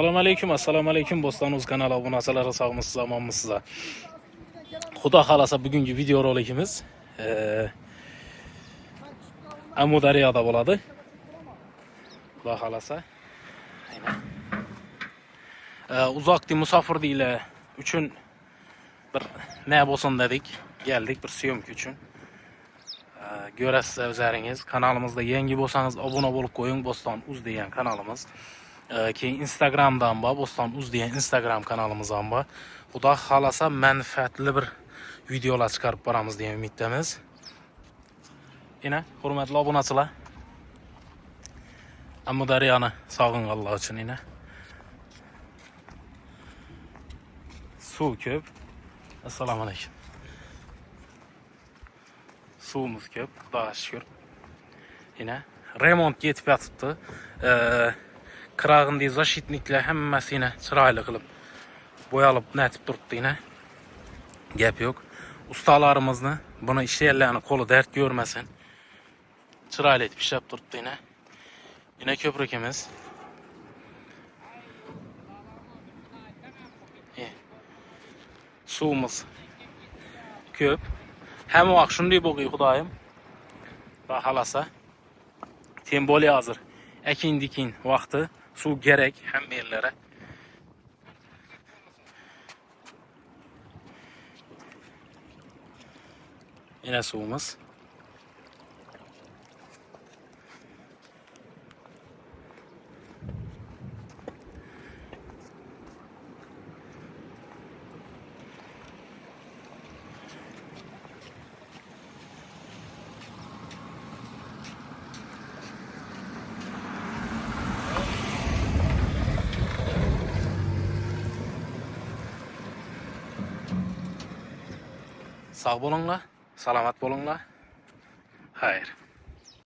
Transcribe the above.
Assalomu alaykum Bo'ston.uz kanali obunachilari, sog'misiz, omonmisiz? Xudo xolasa bugungi video rolikimiz Amudaryoda bo'ladi. Xudo xolasa. Uzoqda musofirliklar uchun bir ne bo'lsin dedik, geldik bir syomka uchun. Görəsiz o'zlaringiz, kanalimizda yangi bo'lsangiz obuna bo'lib qo'ying, Bo'ston.uz degan kanalimiz. Keyin Instagramdan bor, Bo'ston.uz degan Instagram kanalimiz ham bor. Xudo xolasa manfaatli bir videolar chiqarib boramiz degan umiddamiz. Yine hurmatli obunachilar, Amudaryoni sog'inganlar uchun yine suv ko'p. Assalomu alaykum. Suvimiz ko'p, Xudoga shukr. Yine remont yetib yotibdi. Qirog'indagi zashitniklar hammasi yine chiroyli qilib bo'yalib netib turibdi yine. Gap yo'q. Ustalarimizni, buni ishlaganlarning qo'li dard ko'rmasin. Chiroyli etib ishlab turibdi yine. Yine ko'prikimiz. Suvimiz ko'p. Hamma vaqt shunday bo'lg'ay Xudoyim. Va xolasa. Tem bo'lay hozir. Ekin-dikin vaqti suv kerak hamma yerlere. Yine suvumuz. Sağ olunlar, selamet olunlar. Hayır.